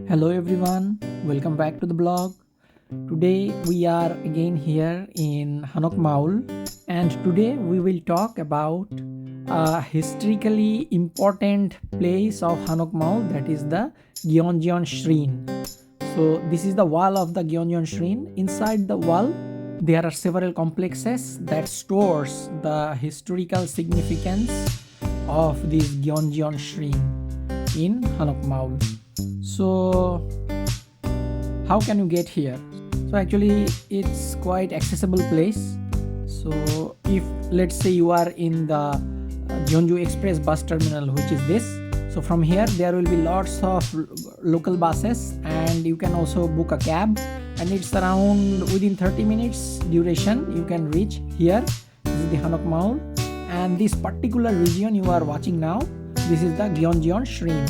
Hello everyone, welcome back to the blog. Today we are again here in Hanok Maul, and today we will talk about a historically important place of Hanok Maul, that is the Jeonju Shrine. So this is the wall of the Jeonju Shrine. Inside the wall there are several complexes that stores the historical significance of this Jeonju Shrine in Hanok Maul. So how can you get here? So actually it's quite accessible place. So if let's say you are in the Jeonju Express bus terminal, which is this, so from here there will be lots of local buses, and you can also book a cab, and it's around within 30 minutes duration you can reach here. This is the Hanok Maul, and this particular region you are watching now, this is the Jeonju Shrine.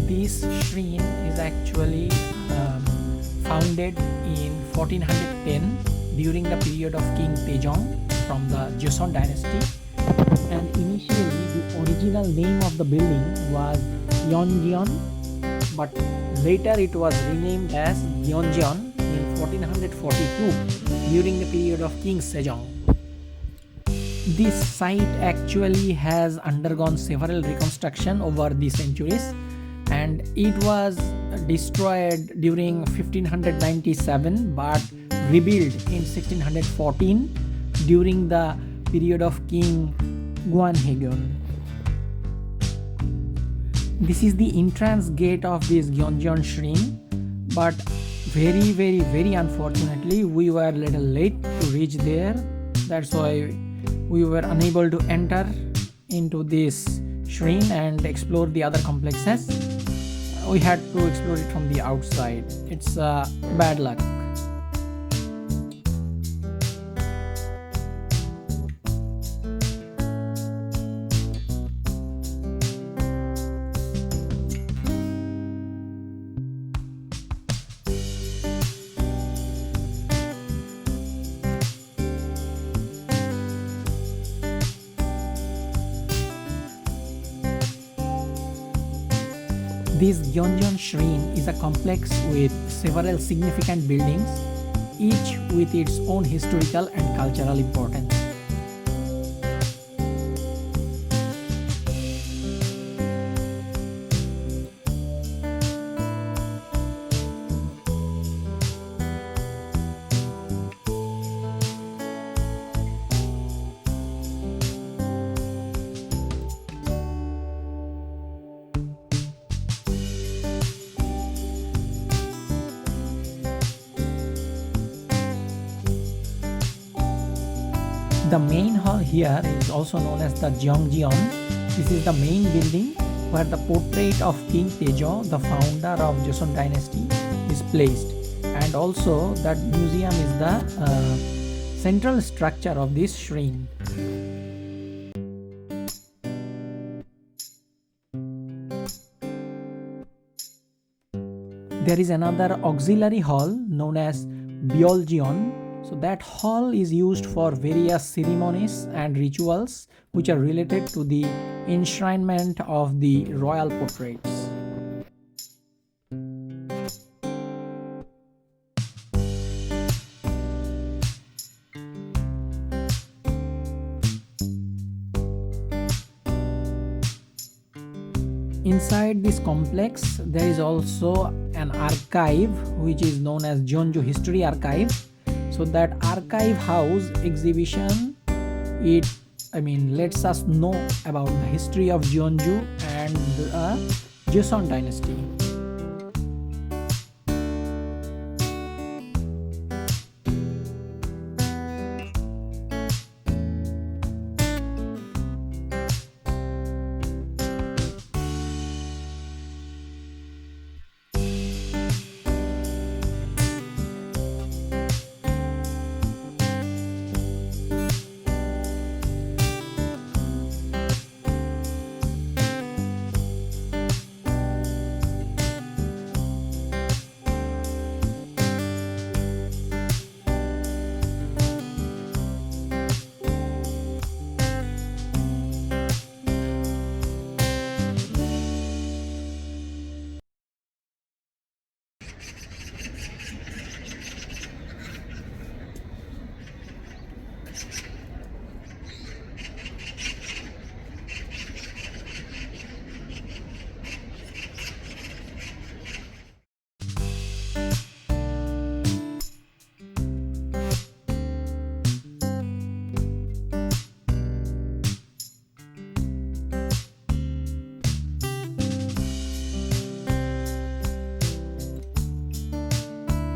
This shrine is actually founded in 1410 during the period of King Taejong from the Joseon dynasty, and initially the original name of the building was Yeonjeon, but later it was renamed as Yeonjeon in 1442 during the period of King Sejong. This site actually has undergone several reconstruction over the centuries, and it was destroyed during 1597 but rebuilt in 1614 during the period of King Gwanhaegon. This is the entrance gate of this Jeonju Shrine, but very unfortunately we were a little late to reach there. That's why we were unable to enter into this shrine and explore the other complexes. We had to explore it from the outside. It's bad luck. This Jeonju Shrine is a complex with several significant buildings, each with its own historical and cultural importance. The main hall here is also known as the Jeongjeon. This is the main building where the portrait of King Taejo, the founder of Joseon dynasty, is placed, and also that museum is the central structure of this shrine. There is another auxiliary hall known as Byoljeon. So that hall is used for various ceremonies and rituals which are related to the enshrinement of the royal portraits. Inside this complex there is also an archive which is known as Jeonju History Archive. So that archive house exhibition, it lets us know about the history of Jeonju and the Joseon dynasty.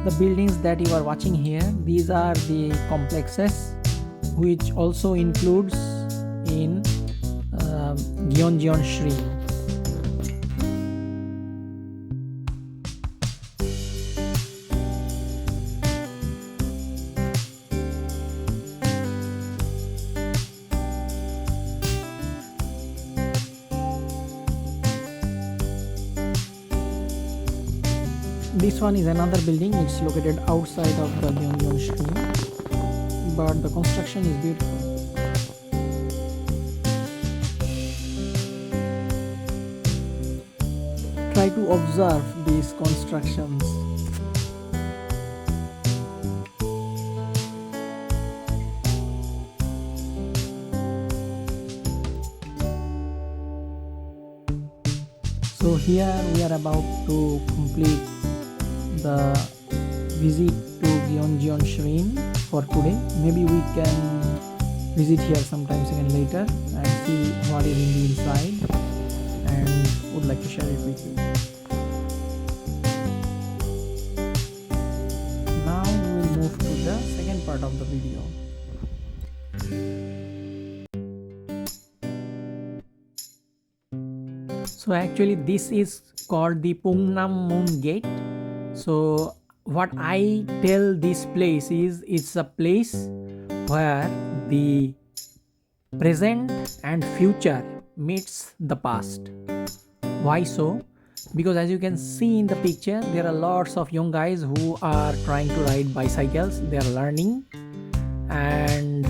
The buildings that you are watching here, these are the complexes, which also includes in Jeonju Shrine. This one is another building. It's located outside of the Jeonju Shrine, but the construction is beautiful. Try to observe these constructions. So here we are about to complete the visit to Jeonju Shrine for today. Maybe we can visit here sometimes again later and see what is in the inside, and would like to share it with you. Now we will move to the second part of the video. So actually this is called the Pungnammun Gate. So what I tell this place is, it's a place where the present and future meets the past. Why so? Because as you can see in the picture, there are lots of young guys who are trying to ride bicycles. They are learning and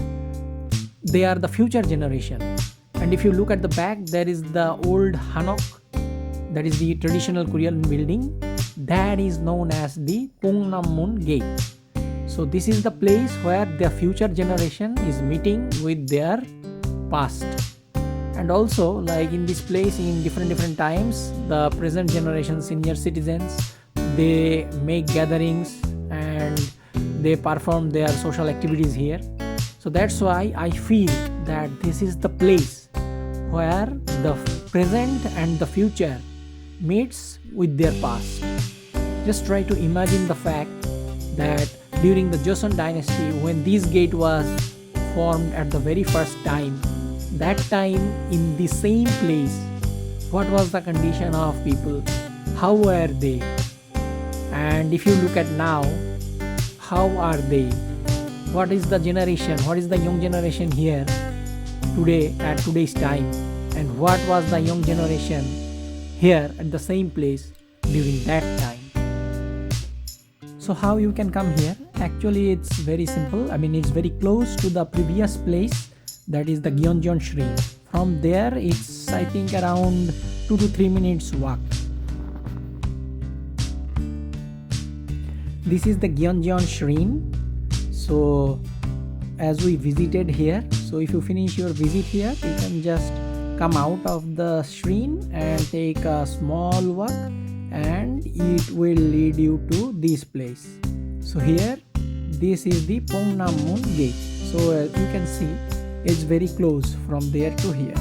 they are the future generation. And if you look at the back, there is the old Hanok, that is the traditional Korean building, that is known as the Pungnammun Gate. So this is the place where the future generation is meeting with their past. And also, like in this place, in different times, the present generation senior citizens, they make gatherings and they perform their social activities here. So that's why I feel that this is the place where the present and the future meets with their past. Just try to imagine the fact that during the Joseon dynasty, when this gate was formed at the very first time, that time in the same place, what was the condition of people? How were they? And if you look at now, how are they? What is the generation? What is the young generation here today at today's time? And what was the young generation here at the same place during that time? So how you can come here? Actually, it's very simple. I mean, it's very close to the previous place, that is the Jeonju Shrine. From there, it's I think around 2 to 3 minutes walk. This is the Jeonju Shrine. So as we visited here, so if you finish your visit here, you can just come out of the shrine and take a small walk, and it will lead you to this place. So here, this is the Pungnammun Gate. So as you can see, it's very close from there to here.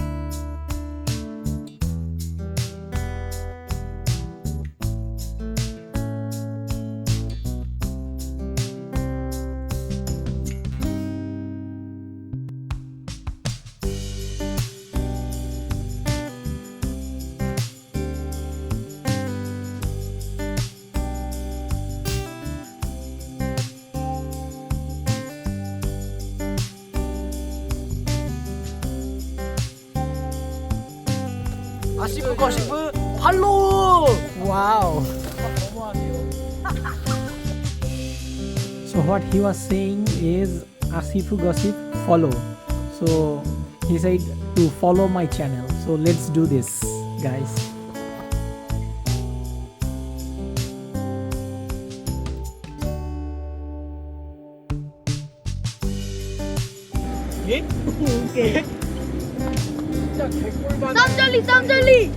아시브 거시브 팔로우! Wow. So what he was saying is Asifu Gossip follow. So he said to follow my channel. So let's do this, guys. 예? Okay. 진짜 개꿀맛. 쌈절리 쌈절리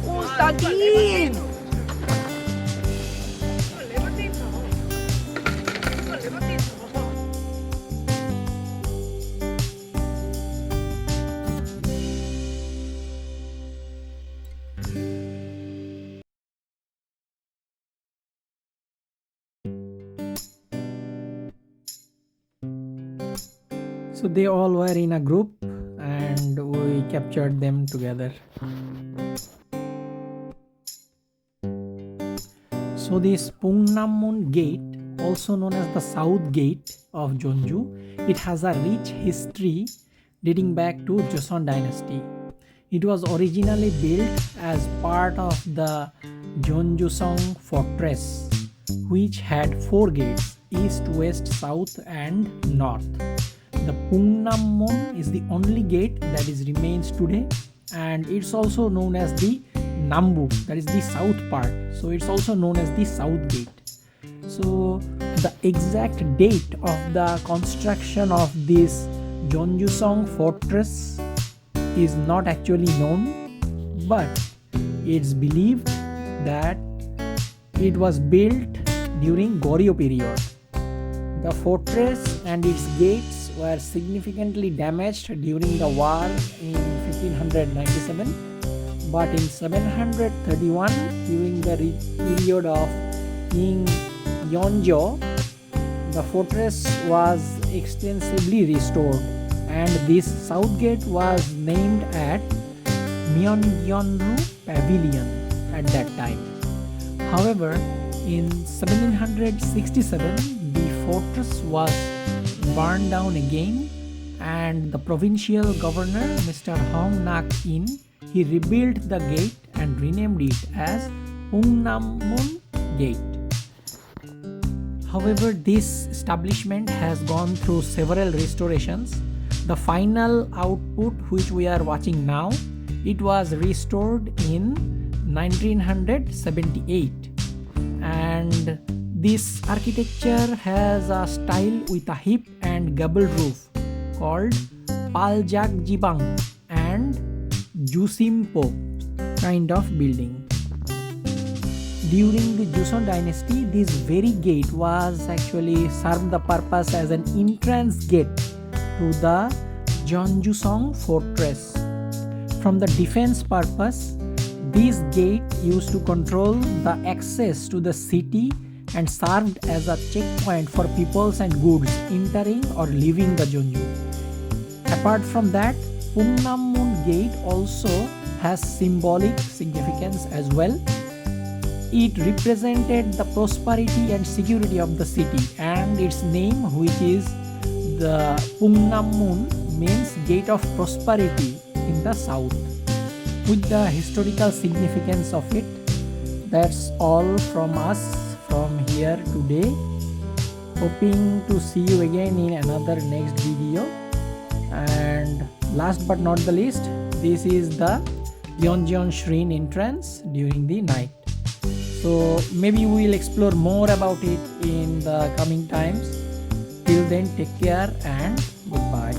오, 사딘! So they all were in a group and we captured them together. So this Pungnammun Gate, also known as the South Gate of Jeonju, it has a rich history dating back to Joseon Dynasty. It was originally built as part of the Jeonju fortress, which had 4 gates: east, west, south, and north. The Pungnammun is the only gate that is remains today, and it's also known as the Nambu, that is the south part. So it's also known as the South Gate. So the exact date of the construction of this Jeonju fortress is not actually known, but it's believed that it was built during Goryeo period. The fortress and its gates were significantly damaged during the war in 1597, but in 731, during the period of King Yeonjo, the fortress was extensively restored, and this south gate was named at Myeonggyeonru Pavilion at that time. However, in 1767, the fortress was burned down again, and the provincial governor, Mr. Hong Nak-in, he rebuilt the gate and renamed it as Pungnammun Gate. However, this establishment has gone through several restorations. The final output, which we are watching now, it was restored in 1978, and this architecture has a style with a hip and gable roof called Paljagjibang and Jusimpo kind of building. During the Joseon Dynasty, this very gate was actually served the purpose as an entrance gate to the Jeonju fortress. From the defense purpose, this gate used to control the access to the city and served as a checkpoint for peoples and goods entering or leaving the Jeonju. Apart from that, Pungnammun Gate also has symbolic significance as well. It represented the prosperity and security of the city, and its name, which is the Pungnammun, means gate of prosperity in the south. With the historical significance of it, that's all from us from here today. Hoping to see you again in another next video. And last but not the least, this is the Yeonjeon Shrine entrance during the night. So maybe we will explore more about it in the coming times. Till then, take care and goodbye.